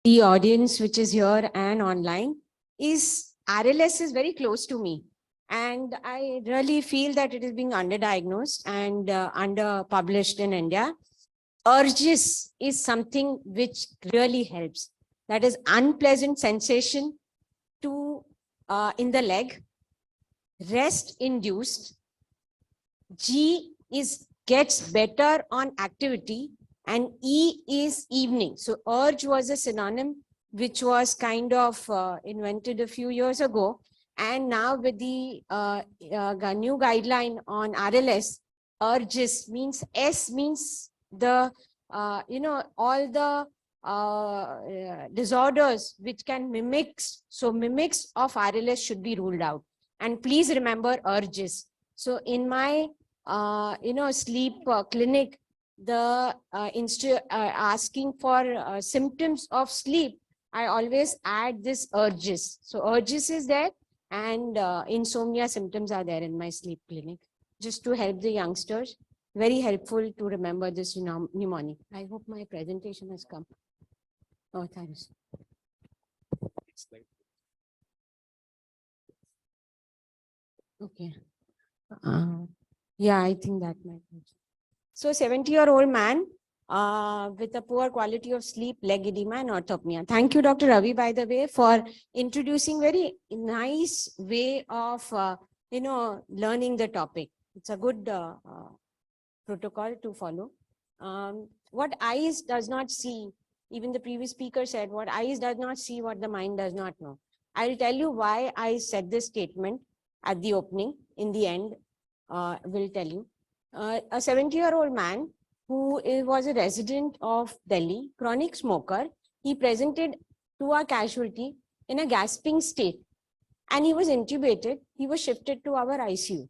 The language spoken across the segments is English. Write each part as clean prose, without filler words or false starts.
the audience which is here and online is RLS is very close to me. And I really feel that it is being underdiagnosed and underpublished in India. Urges is something which really helps. That is unpleasant sensation to in the leg, rest induced. G is gets better on activity, and E is evening. So urge was a synonym which was kind of invented a few years ago. And now with the new guideline on RLS, urges means S means the, all the disorders which can mimics. So mimics of RLS should be ruled out. And please remember urges. So in my, sleep clinic, the asking for symptoms of sleep, I always add this urges. So urges is there, and insomnia symptoms are there in my sleep clinic, just to help the youngsters. Very helpful to remember this mnemonic. I hope my presentation has come. Oh, thanks. Okay. Yeah, I think that might be. So 70-year-old man with a poor quality of sleep, leg edema and orthopnoea. Thank you, Dr. Ravi, by the way, for introducing very nice way of, learning the topic. It's a good protocol to follow. What eyes does not see, even the previous speaker said, what eyes does not see, what the mind does not know. I'll tell you why I said this statement at the opening. In the end, will tell you. A 70-year-old man who was a resident of Delhi, chronic smoker, he presented to our casualty in a gasping state, and he was intubated. He was shifted to our ICU.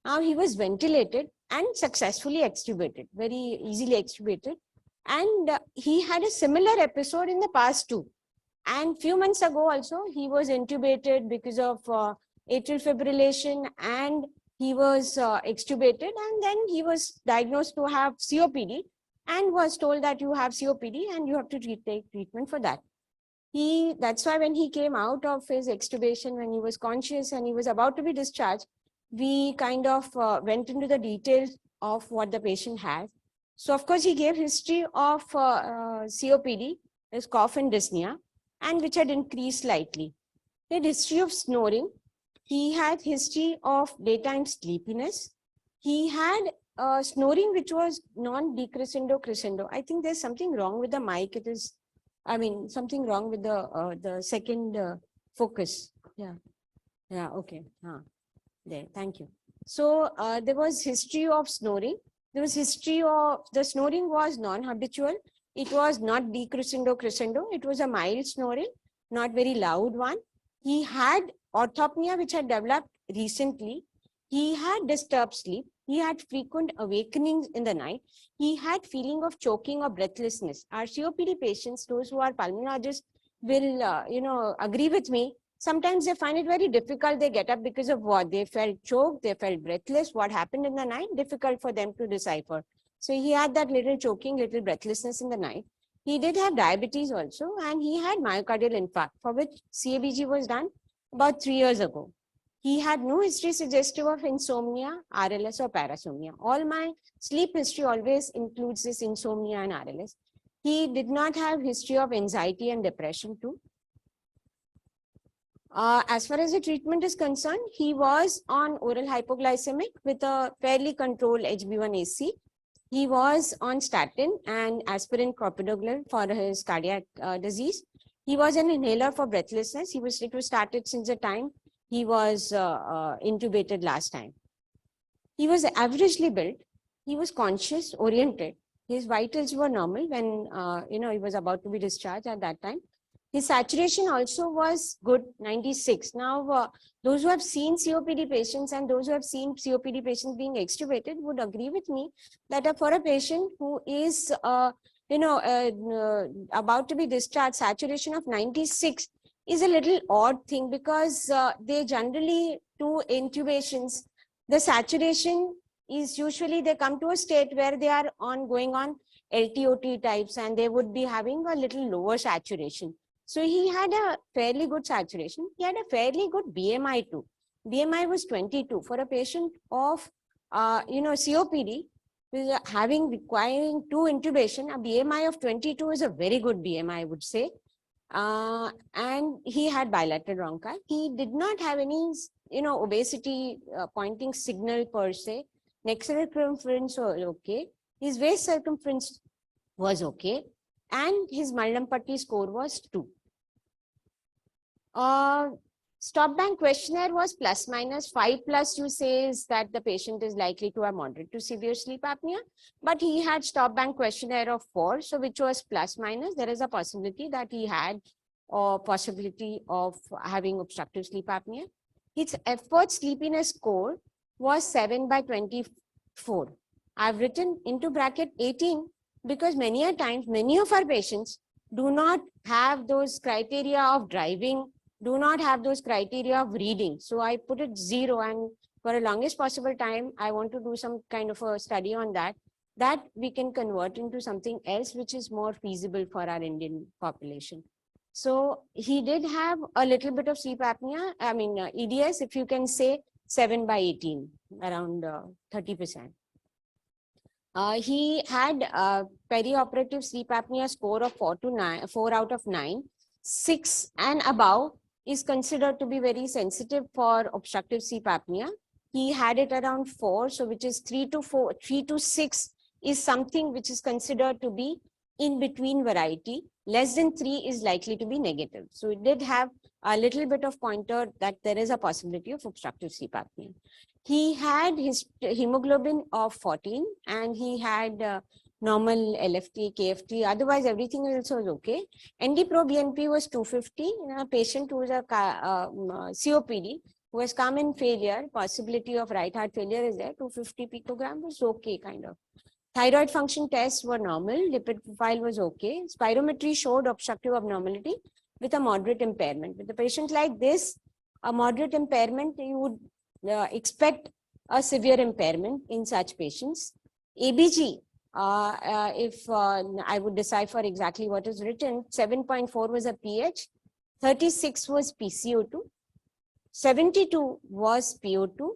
Now he was ventilated and successfully extubated, very easily extubated. And he had a similar episode in the past too. And few months ago also, he was intubated because of atrial fibrillation, and he was extubated, and then he was diagnosed to have COPD and was told that you have COPD and you have to take treatment for that. That's why when he came out of his extubation, when he was conscious and he was about to be discharged, we kind of went into the details of what the patient has. So of course, he gave history of COPD, his cough and dyspnea, and which had increased slightly. He had history of snoring. He had history of daytime sleepiness. He had snoring which was non-decrescendo crescendo. I think there's something wrong with the mic. It is, something wrong with the second focus. Yeah. Yeah. Okay. There. Thank you. So there was history of snoring. There was history of the snoring was non-habitual. It was not decrescendo crescendo. It was a mild snoring, not very loud one. He had orthopnoea which had developed recently. He had disturbed sleep. He had frequent awakenings in the night. He had feeling of choking or breathlessness. Our COPD patients, those who are pulmonologists, will agree with me. Sometimes they find it very difficult. They get up because of what? They felt choked, they felt breathless. What happened in the night? Difficult for them to decipher. So he had that little choking, little breathlessness in the night. He did have diabetes also, and he had myocardial infarct, for which CABG was done about 3 years ago. He had no history suggestive of insomnia, RLS or parasomnia. All my sleep history always includes this insomnia and RLS. He did not have history of anxiety and depression too. As far as the treatment is concerned, he was on oral hypoglycemic with a fairly controlled HB1AC. He was on statin and aspirin clopidogrel for his cardiac disease. He was an inhaler for breathlessness. It was started since the time he was intubated last time. He was averagely built. He was conscious, oriented. His vitals were normal when he was about to be discharged at that time. His saturation also was good, 96. Now, those who have seen COPD patients and those who have seen COPD patients being extubated would agree with me that for a patient who is, about to be discharged, saturation of 96 is a little odd thing, because they generally do intubations. The saturation is usually they come to a state where they are going on LTOT types, and they would be having a little lower saturation. So he had a fairly good saturation. He had a fairly good BMI too. BMI was 22 for a patient of, COPD, requiring 2 intubation. A BMI of 22 is a very good BMI, I would say. And he had bilateral bronchi. He did not have any, obesity pointing signal per se. Neck circumference was okay. His waist circumference was okay. And his Mallampatti score was 2. Stop bank questionnaire was plus minus 5 plus. You says that the patient is likely to have moderate to severe sleep apnea, but he had stop bank questionnaire of 4, so which was plus minus. There is a possibility that he had a possibility of having obstructive sleep apnea. His effort sleepiness score was 7 by 24. I've written into bracket 18 because many a times many of our patients do not have those criteria of driving, do not have those criteria of reading. So I put it 0, and for the longest possible time, I want to do some kind of a study on that we can convert into something else which is more feasible for our Indian population. So he did have a little bit of sleep apnea, EDS, if you can say 7 by 18, around 30%. He had perioperative sleep apnea score of 4 out of 9. 6 and above is considered to be very sensitive for obstructive sleep apnea. He had it around 4, so which is 3 to 6 is something which is considered to be in between variety. Less than 3 is likely to be negative. So it did have a little bit of pointer that there is a possibility of obstructive sleep apnea. He had his hemoglobin of 14, and he had normal LFT, KFT. Otherwise, everything else was okay. NT-proBNP was 250 in a patient who is a COPD, who has come in failure. Possibility of right heart failure is there. 250 picogram was okay, kind of. Thyroid function tests were normal. Lipid profile was okay. Spirometry showed obstructive abnormality with a moderate impairment. With a patient like this, a moderate impairment, you would expect a severe impairment in such patients. ABG, if I would decipher exactly what is written, 7.4 was a pH, 36 was PCO2, 72 was PO2,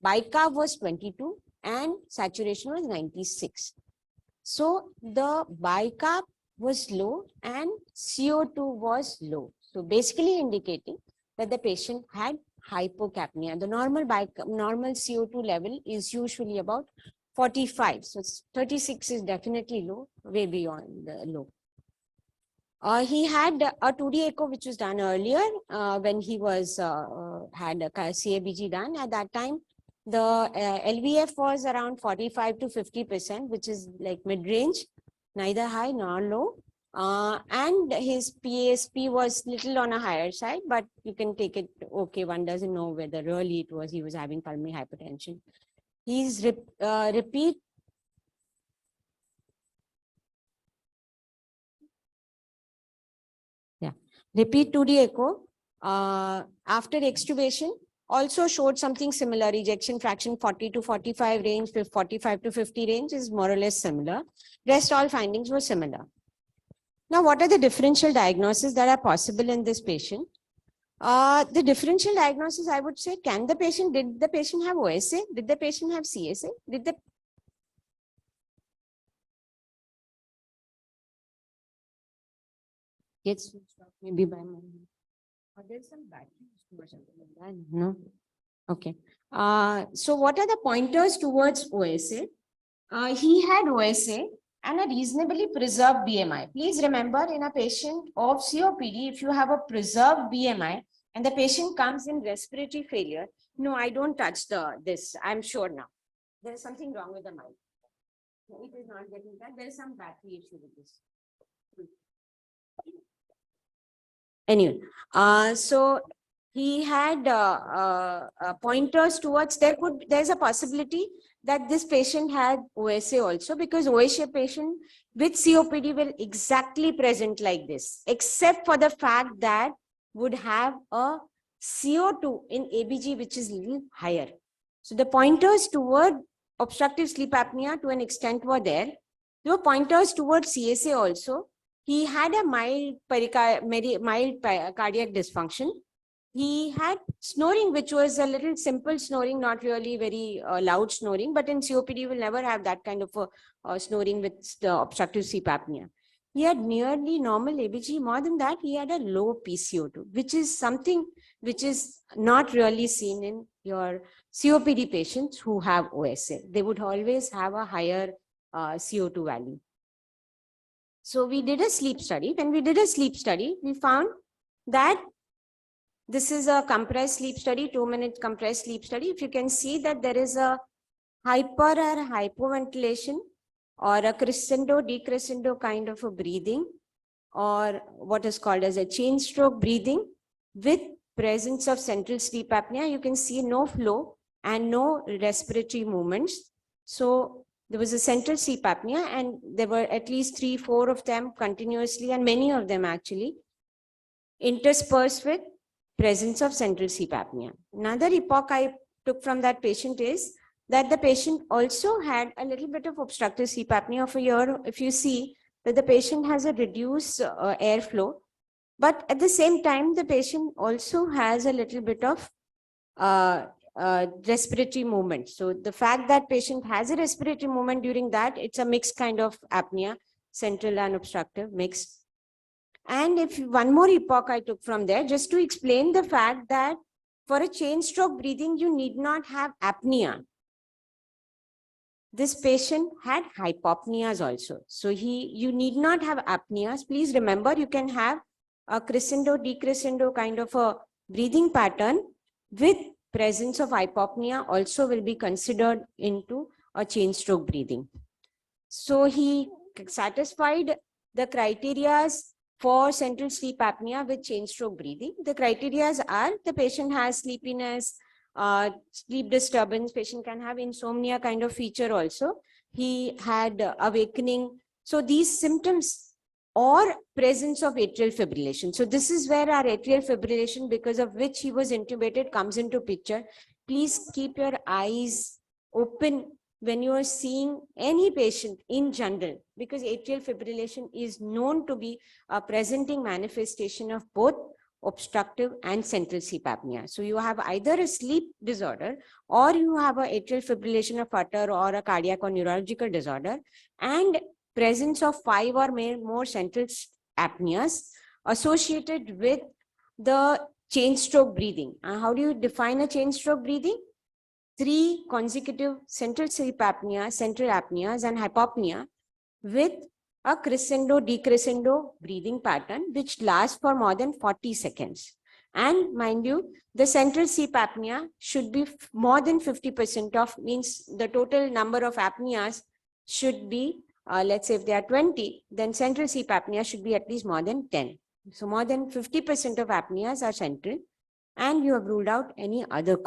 bicarb was 22, and saturation was 96. So the bicarb was low and CO2 was low. So basically indicating that the patient had hypocapnia. The normal CO2 level is usually about 45. So 36 is definitely low, way beyond the low. He had a 2D echo which was done earlier when he was had a CABG done. At that time, the LVF was around 45 to 50%, which is like mid-range, neither high nor low. And his PASP was little on a higher side, but you can take it okay. One doesn't know whether really it was he was having pulmonary hypertension. He's repeat. Yeah, repeat 2D echo after extubation also showed something similar. Ejection fraction 40 to 45 range, 45 to 50 range is more or less similar. Rest all findings were similar. Now, what are the differential diagnoses that are possible in this patient? The differential diagnosis, I would say, did the patient have OSA? Did the patient have CSA? Did the gets maybe by my there's some battery or something like that. No. Okay. So what are the pointers towards OSA? He had OSA and a reasonably preserved BMI. Please remember, in a patient of COPD, if you have a preserved BMI and the patient comes in respiratory failure, no, I don't touch this. I'm sure now. There is something wrong with the mic. It is not getting that. There is some battery issue with this. Anyway, so he had pointers towards there's a possibility that this patient had OSA also, because OSA patient with COPD will exactly present like this, except for the fact that would have a CO2 in ABG which is little higher. So the pointers toward obstructive sleep apnea to an extent were there. There were pointers towards CSA also. He had a mild cardiac dysfunction. He had snoring, which was a little simple snoring, not really very loud snoring, but in COPD, you will never have that kind of snoring with the obstructive sleep apnea. He had nearly normal ABG. More than that, he had a low PCO2, which is something which is not really seen in your COPD patients who have OSA. They would always have a higher CO2 value. So we did a sleep study. When we did a sleep study, we found that this is a compressed sleep study, 2-minute compressed sleep study. If you can see that there is a hyper or hypoventilation or a crescendo, decrescendo kind of a breathing, or what is called as a chain stroke breathing with presence of central sleep apnea. You can see no flow and no respiratory movements. So there was a central sleep apnea, and there were at least 3-4 of them continuously, and many of them actually interspersed with presence of central sleep apnea. Another epoch I took from that patient is that the patient also had a little bit of obstructive sleep apnea of a year. If you see that the patient has a reduced airflow, but at the same time, the patient also has a little bit of respiratory movement. So the fact that patient has a respiratory movement during that, it's a mixed kind of apnea, central and obstructive mixed. And if one more epoch I took from there, just to explain the fact that for a chain stroke breathing, you need not have apnea. This patient had hypopneas also. So you need not have apneas. Please remember, you can have a crescendo, decrescendo kind of a breathing pattern with presence of hypopnea also will be considered into a chain stroke breathing. So he satisfied the criteria for central sleep apnea with chain stroke breathing. The criteria are the patient has sleepiness, sleep disturbance, patient can have insomnia kind of feature also. He had awakening. So these symptoms or presence of atrial fibrillation. So this is where our atrial fibrillation, because of which he was intubated, comes into picture. Please keep your eyes open when you are seeing any patient in general, because atrial fibrillation is known to be a presenting manifestation of both obstructive and central sleep apnea. So you have either a sleep disorder or you have an atrial fibrillation of utter or a cardiac or neurological disorder, and presence of 5 or more central apneas associated with the chain stroke breathing. How do you define a chain stroke breathing? 3 consecutive central sleep apnea, central apneas, and hypopnea with a crescendo, decrescendo breathing pattern, which lasts for more than 40 seconds. And mind you, the central sleep apnea should be more than 50% of, means the total number of apneas should be, let's say if they are 20, then central sleep apnea should be at least more than 10. So more than 50% of apneas are central, and you have ruled out any other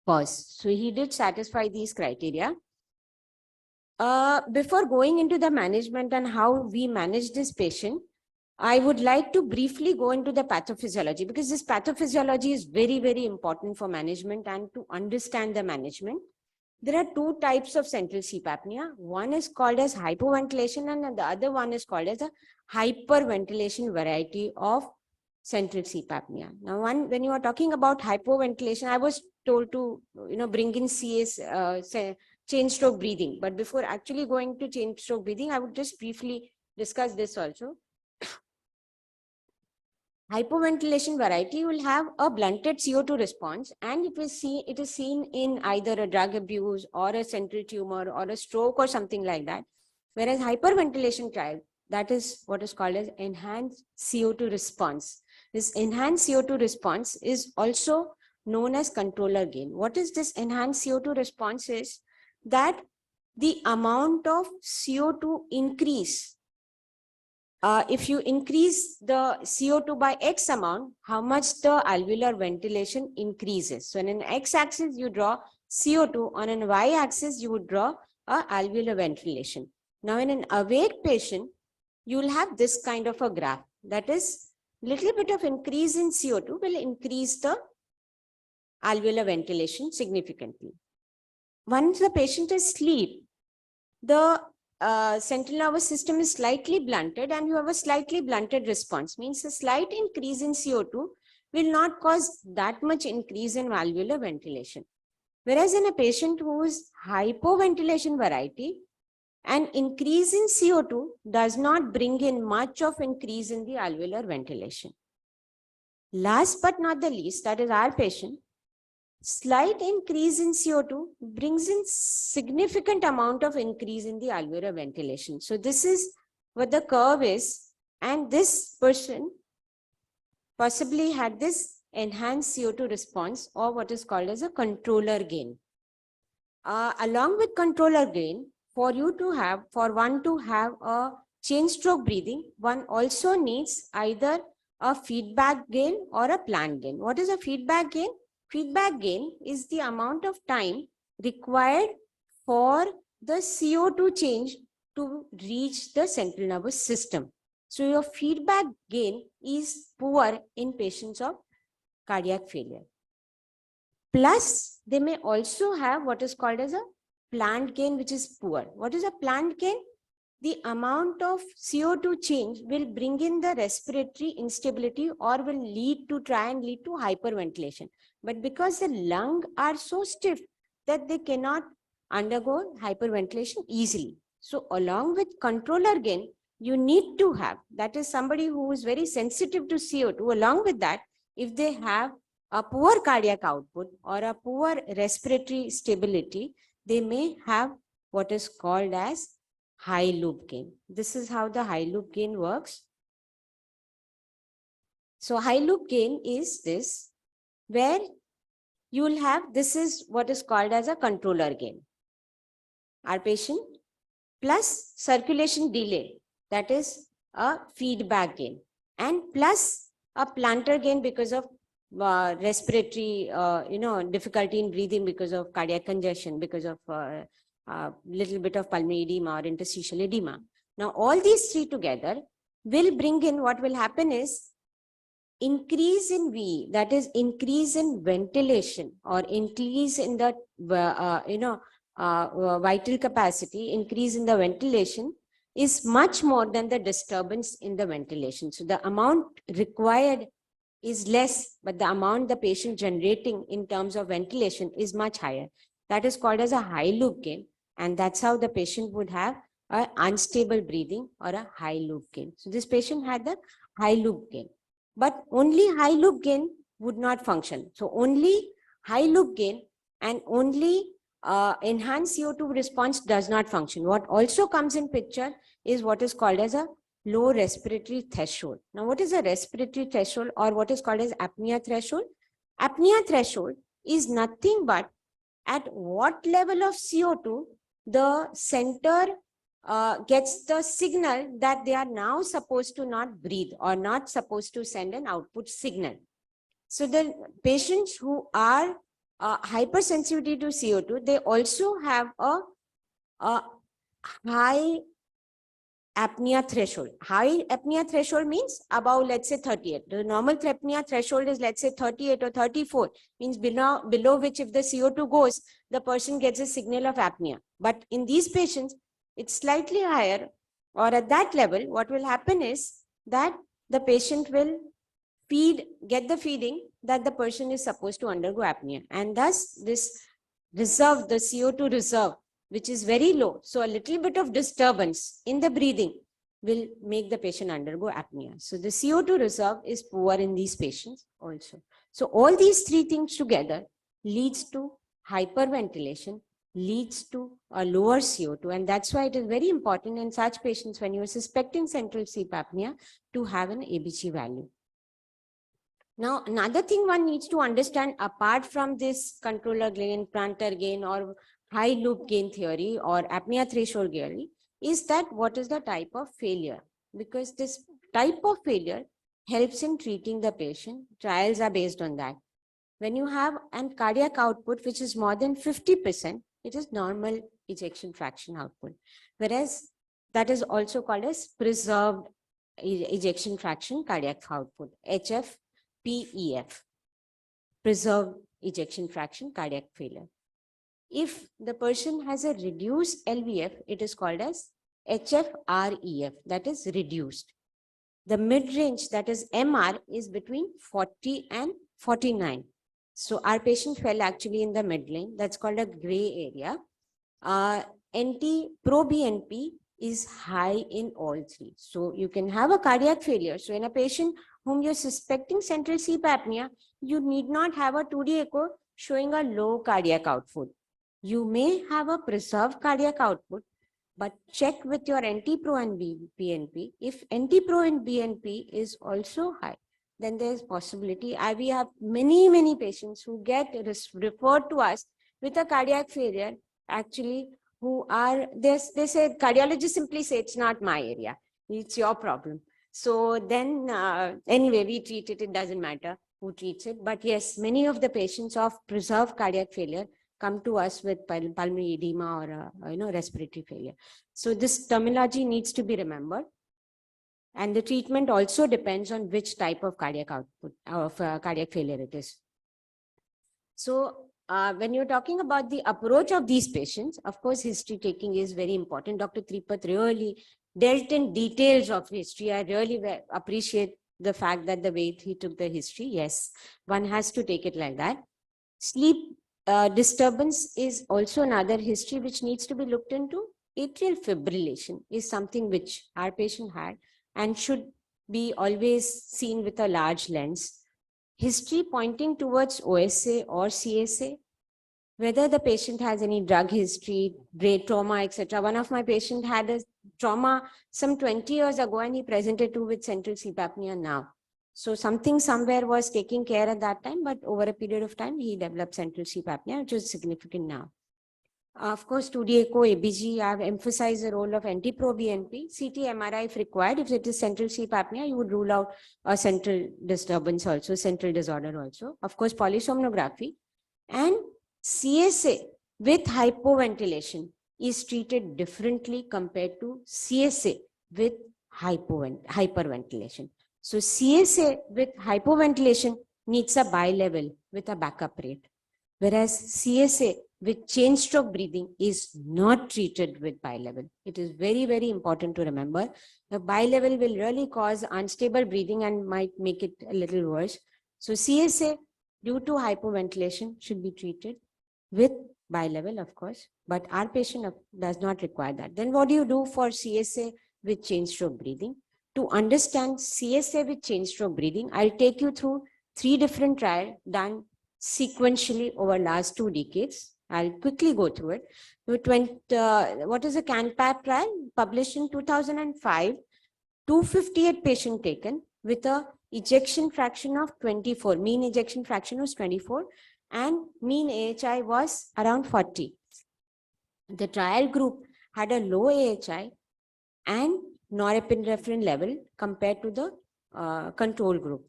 cause. So he did satisfy these criteria. Before going into the management and how we manage this patient, I would like to briefly go into the pathophysiology, because this pathophysiology is very, very important for management and to understand the management. There are 2 types of central sleep apnea. One is called as hypoventilation and the other one is called as a hyperventilation variety of central sleep apnea. Now, when you are talking about hypoventilation, I was told to bring in chain stroke breathing. But before actually going to chain stroke breathing, I would just briefly discuss this also. Hypoventilation variety will have a blunted CO2 response, and it is seen in either a drug abuse or a central tumor or a stroke or something like that. Whereas hyperventilation type, that is what is called as enhanced CO2 response. This enhanced CO2 response is also known as controller gain. What is this enhanced CO2 response? Is that the amount of CO2 increase, if you increase the CO2 by X amount, how much the alveolar ventilation increases. So in an X-axis, you draw CO2. On an Y-axis, you would draw alveolar ventilation. Now, in an awake patient, you will have this kind of a graph. That is, little bit of increase in CO2 will increase the alveolar ventilation significantly. Once the patient is asleep, the central nervous system is slightly blunted and you have a slightly blunted response, means a slight increase in CO2 will not cause that much increase in valvular ventilation. Whereas in a patient who is hypoventilation variety, an increase in CO2 does not bring in much of increase in the alveolar ventilation. Last but not the least, that is our patient, slight increase in CO2 brings in significant amount of increase in the alveolar ventilation. So this is what the curve is, and this person possibly had this enhanced CO2 response, or what is called as a controller gain. Along with controller gain, for one to have a chain stroke breathing, one also needs either a feedback gain or a planned gain. What is a feedback gain? Feedback gain is the amount of time required for the CO2 change to reach the central nervous system. So your feedback gain is poor in patients of cardiac failure. Plus, they may also have what is called as a planned gain, which is poor. What is a planned gain? The amount of CO2 change will bring in the respiratory instability or will try and lead to hyperventilation. But because the lungs are so stiff that they cannot undergo hyperventilation easily. So along with controller gain, you need to have, that is somebody who is very sensitive to CO2. Along with that, if they have a poor cardiac output or a poor respiratory stability, they may have what is called as high loop gain. This is how the high loop gain works. So high loop gain is this, where you will have, this is what is called as a controller gain. Our patient plus circulation delay, that is a feedback gain, and plus a plantar gain because of respiratory, difficulty in breathing because of cardiac congestion, because of little bit of pulmonary edema or interstitial edema. Now, all these three together will bring in, what will happen is increase in V, that is increase in ventilation or increase in the, vital capacity, increase in the ventilation is much more than the disturbance in the ventilation. So the amount required is less, but the amount the patient generating in terms of ventilation is much higher. That is called as a high loop gain. And that's how the patient would have an unstable breathing or a high loop gain. So this patient had the high loop gain, but only high loop gain would not function. So only high loop gain and only enhanced CO2 response does not function. What also comes in picture is what is called as a low respiratory threshold. Now, what is a respiratory threshold or what is called as apnea threshold? Apnea threshold is nothing but at what level of CO2 the center gets the signal that they are now supposed to not breathe or not supposed to send an output signal. So the patients who are hypersensitivity to CO2, they also have a high apnea threshold. High apnea threshold means above, let's say 38. The normal apnea threshold is, let's say 38 or 34, means below which if the CO2 goes, the person gets a signal of apnea. But in these patients, it's slightly higher, or at that level, what will happen is that the patient will get the feeding that the person is supposed to undergo apnea. And thus this reserve, the CO2 reserve, which is very low. So a little bit of disturbance in the breathing will make the patient undergo apnea. So the CO2 reserve is poor in these patients also. So all these three things together leads to hyperventilation, leads to a lower CO2. And that's why it is very important in such patients when you're suspecting central sleep apnea to have an ABC value. Now, another thing one needs to understand apart from this controller gain, plantar gain, or high loop gain theory or apnea threshold theory is that what is the type of failure? Because this type of failure helps in treating the patient. Trials are based on that. When you have a cardiac output which is more than 50%, it is normal ejection fraction output. Whereas that is also called as preserved ejection fraction cardiac output, HFPEF, preserved ejection fraction cardiac failure. If the person has a reduced LVF, it is called as HFrEF, that is reduced. The mid-range, that is MR, is between 40 and 49. So our patient fell actually in the mid-range. That's called a gray area. Pro-BNP is high in all three. So you can have a cardiac failure. So in a patient whom you're suspecting central sleep apnea, you need not have a 2D echo showing a low cardiac output. You may have a preserved cardiac output, but check with your NT-Pro and BNP. If NT-Pro and BNP is also high, then there's possibility. We have many patients who get referred to us with a cardiac failure, actually, who are, they say, cardiologists simply say, it's not my area, it's your problem. So then, anyway, we treat it, it doesn't matter who treats it. But yes, many of the patients of preserved cardiac failure come to us with pulmonary edema or respiratory failure. So this terminology needs to be remembered. And the treatment also depends on which type of cardiac output of cardiac failure it is. So when you're talking about the approach of these patients, of course, history taking is very important. Dr. Tripath really dealt in details of history. I really appreciate the fact that the way he took the history. Yes, one has to take it like that. Sleep disturbance is also another history which needs to be looked into. Atrial fibrillation is something which our patient had and should be always seen with a large lens. History pointing towards OSA or CSA, whether the patient has any drug history, brain trauma, etc. One of my patients had a trauma some 20 years ago and he presented to with central sleep apnea now. So something somewhere was taking care at that time, but over a period of time, he developed central sleep apnea, which is significant now. Of course, 2D echo, ABG, I have emphasized the role of NT-proBNP, CT, MRI if required. If it is central sleep apnea, you would rule out a central disturbance also, central disorder also. Of course, polysomnography. And CSA with hypoventilation is treated differently compared to CSA with hyperventilation. So CSA with hypoventilation needs a bilevel with a backup rate, whereas CSA with chain stroke breathing is not treated with bilevel. It is very important to remember. The bilevel will really cause unstable breathing and might make it a little worse. So CSA due to hypoventilation should be treated with bilevel, of course, but our patient does not require that. Then what do you do for CSA with chain stroke breathing? To understand CSA with chain stroke breathing, I'll take you through 3 different trials done sequentially over last 2 decades. I'll quickly go through it. What is a CANPAP trial? Published in 2005, 258 patients taken with a ejection fraction of 24. Mean ejection fraction was 24 and mean AHI was around 40. The trial group had a low AHI and norepinephrine level compared to the control group.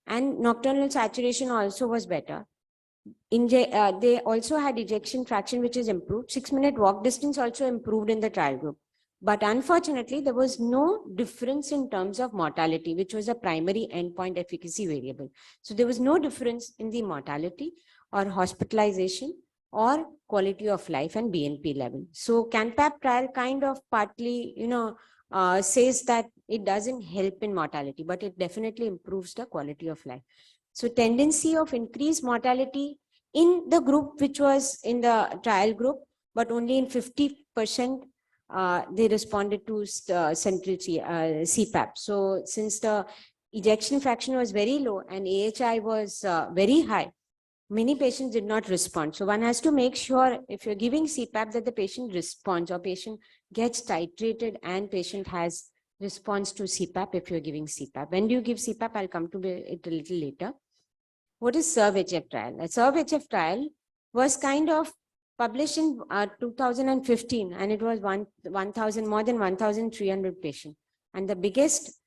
And nocturnal saturation also was better. They also had ejection fraction, which is improved. 6-minute walk distance also improved in the trial group. But unfortunately, there was no difference in terms of mortality, which was a primary endpoint efficacy variable. So there was no difference in the mortality or hospitalization or quality of life and BNP level. So CANPAP trial kind of partly, says that it doesn't help in mortality, but it definitely improves the quality of life. So tendency of increased mortality in the group which was in the trial group, but only in 50% they responded to central CPAP. So since the ejection fraction was very low and AHI was very high, many patients did not respond. So one has to make sure if you're giving CPAP that the patient responds or patient gets titrated and patient has response to CPAP if you're giving CPAP. When do you give CPAP? I'll come to it a little later. What is SERV-HF trial? A SERV-HF trial was kind of published in 2015 and it was more than 1,300 patients. And the biggest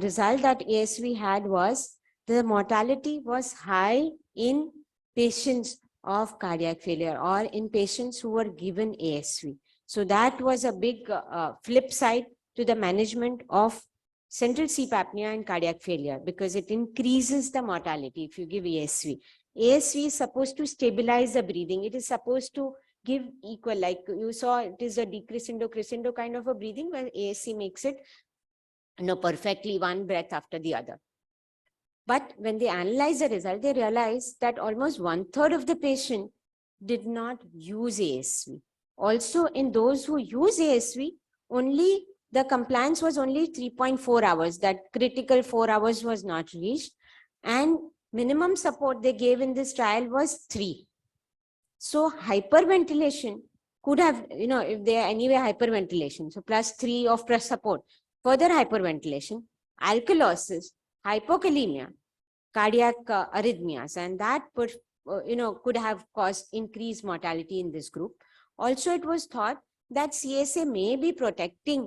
result that ASV had was the mortality was high in patients of cardiac failure or in patients who were given ASV. So that was a big flip side to the management of central sleep apnea and cardiac failure because it increases the mortality if you give ASV. ASV is supposed to stabilize the breathing. It is supposed to give equal, like you saw, it is a decrescendo kind of a breathing where ASC makes it perfectly one breath after the other. But when they analyze the result, they realize that almost 1/3 of the patient did not use ASV. Also, in those who use ASV, only the compliance was only 3.4 hours. That critical 4 hours was not reached. And minimum support they gave in this trial was 3. So hyperventilation could have, if they are anyway hyperventilation, so +3 of press support, further hyperventilation, alkalosis, hypokalemia, cardiac arrhythmias, and that could have caused increased mortality in this group. Also, it was thought that CSA may be protecting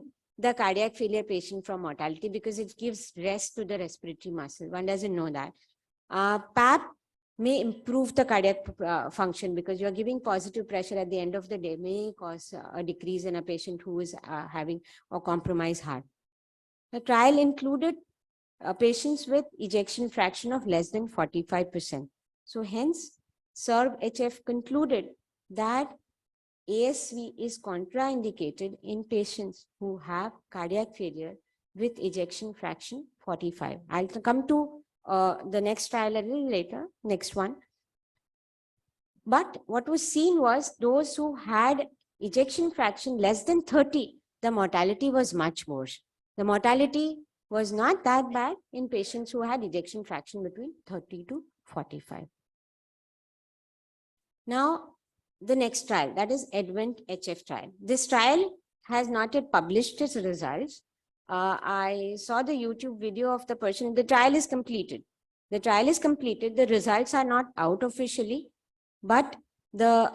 the cardiac failure patient from mortality because it gives rest to the respiratory muscle. One doesn't know that. PAP may improve the cardiac function because you're giving positive pressure at the end of the day, may cause a decrease in a patient who is having a compromised heart. The trial included patients with ejection fraction of less than 45%. So hence, SERB-HF concluded that ASV is contraindicated in patients who have cardiac failure with ejection fraction 45. I'll come to the next trial a little later, next one. But what was seen was those who had ejection fraction less than 30, the mortality was much worse. The mortality was not that bad in patients who had ejection fraction between 30 to 45. Now, the next trial, that is ADVENT-HF trial. This trial has not yet published its results. I saw the YouTube video of the person. The trial is completed. The trial is completed. The results are not out officially, but the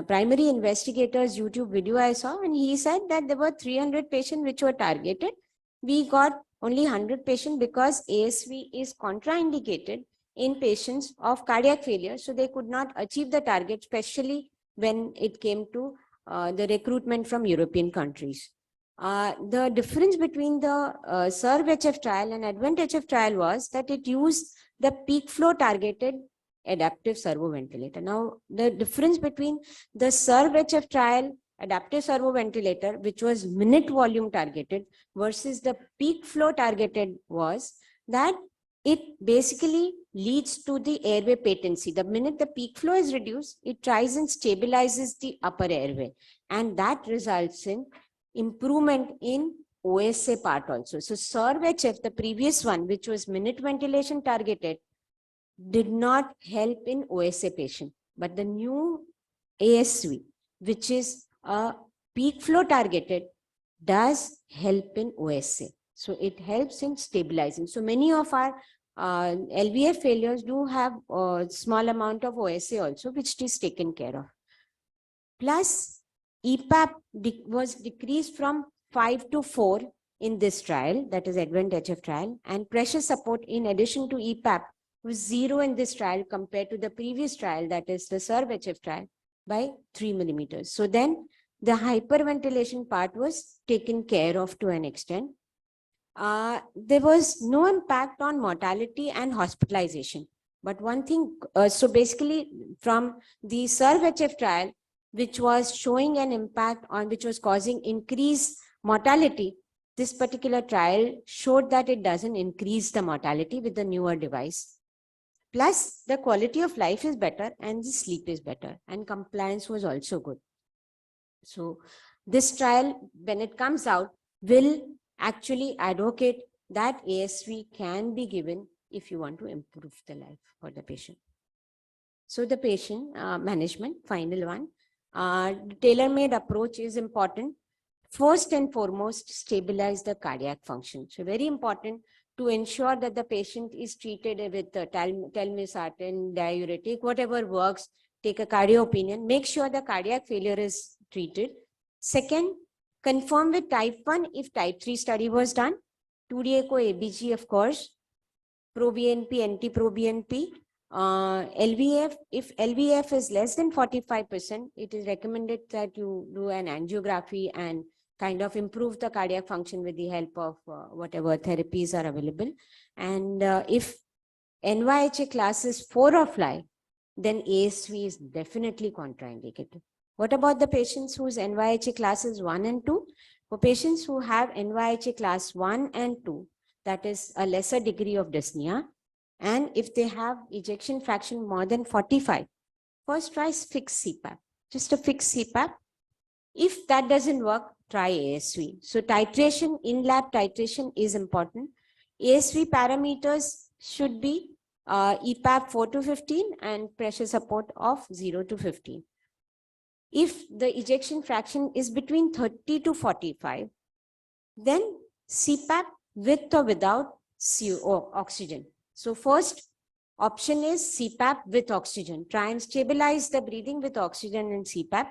primary investigator's YouTube video I saw, and he said that there were 300 patients which were targeted. We got only 100 patients because ASV is contraindicated in patients of cardiac failure. So they could not achieve the target, especially when it came to the recruitment from European countries. The difference between the SERB-HF trial and ADVENT-HF trial was that it used the peak flow targeted adaptive servo ventilator. Now, the difference between the SERB-HF trial adaptive servo ventilator, which was minute volume targeted, versus the peak flow targeted, was that it basically leads to the airway patency. The minute the peak flow is reduced, it tries and stabilizes the upper airway, and that results in improvement in OSA part also. So SERB-HF, the previous one, which was minute ventilation targeted, did not help in OSA patient, but the new ASV, which is a peak flow targeted, does help in OSA. So it helps in stabilizing. So many of our LVF failures do have a small amount of OSA also, which is taken care of. Plus, EPAP was decreased from 5 to 4 in this trial, that is ADVENT-HF trial, and pressure support in addition to EPAP was 0 in this trial compared to the previous trial, that is the SERB-HF trial, by 3 millimeters. So then the hyperventilation part was taken care of to an extent. There was no impact on mortality and hospitalization. But one thing, so basically from the SERB-HF trial, which was showing an impact on, which was causing increased mortality, this particular trial showed that it doesn't increase the mortality with the newer device. Plus, the quality of life is better and the sleep is better, and compliance was also good. So this trial, when it comes out, will actually advocate that ASV can be given if you want to improve the life for the patient. So the patient management, final one, tailor-made approach is important. First and foremost, stabilize the cardiac function. So very important to ensure that the patient is treated with telmisartan, diuretic, whatever works, take a cardio opinion, make sure the cardiac failure is treated. Second, confirm with type 1 if type 3 study was done. 2D echo ABG, of course. Pro-BNP, anti-pro-BNP. LVF, if LVF is less than 45%, it is recommended that you do an angiography and kind of improve the cardiac function with the help of whatever therapies are available. And if NYHA class is 4 or 5, then ASV is definitely contraindicated. What about the patients whose NYHA classes 1 and 2? For patients who have NYHA class 1 and 2, that is a lesser degree of dyspnea, and if they have ejection fraction more than 45, first try fixed CPAP, just a fixed CPAP. If that doesn't work, try ASV. So titration, in-lab titration is important. ASV parameters should be EPAP 4 to 15 and pressure support of 0 to 15. If the ejection fraction is between 30 to 45, then CPAP with or without oxygen. So first option is CPAP with oxygen. Try and stabilize the breathing with oxygen and CPAP.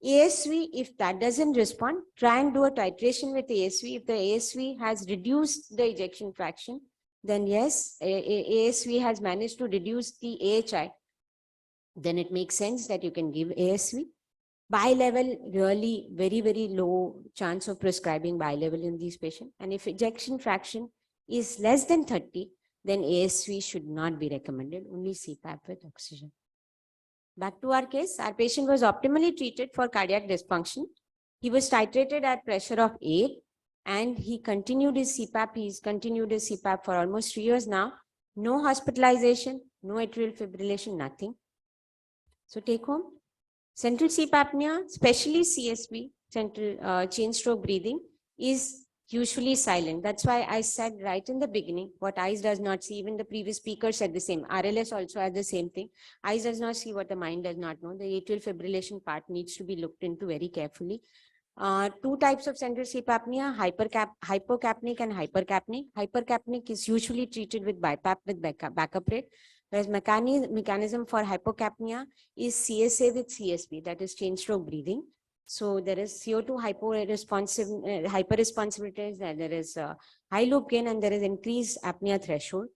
ASV, if that doesn't respond, try and do a titration with ASV. If the ASV has reduced the ejection fraction, then yes, ASV has managed to reduce the AHI. Then it makes sense that you can give ASV. Bi-level, really very, very low chance of prescribing bi-level in these patients. And if ejection fraction is less than 30, then ASV should not be recommended, only CPAP with oxygen. Back to our case, our patient was optimally treated for cardiac dysfunction. He was titrated at pressure of 8 and he continued his CPAP. He's continued his CPAP for almost 3 years now. No hospitalization, no atrial fibrillation, nothing. So take home. Central sleep apnea, especially CSB, central chain stroke breathing, is usually silent. That's why I said right in the beginning, what eyes does not see. Even the previous speaker said the same. RLS also has the same thing. Eyes does not see what the mind does not know. The atrial fibrillation part needs to be looked into very carefully. Two types of central sleep apnea, hypocapnic and hypercapnic. Hypercapnic is usually treated with BiPAP with backup rate, whereas mechanism for hypocapnia is CSA with CSB, that is chain stroke breathing. So there is CO2 hyperresponsibility, there is high loop gain, and there is increased apnea threshold.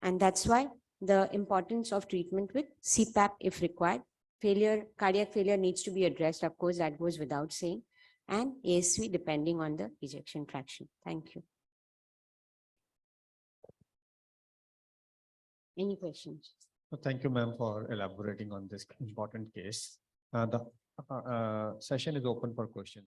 And that's why the importance of treatment with CPAP if required. Cardiac failure needs to be addressed. Of course, that goes without saying. And ASV depending on the ejection fraction. Thank you. Any questions? Thank you, ma'am, for elaborating on this important case. The session is open for questions.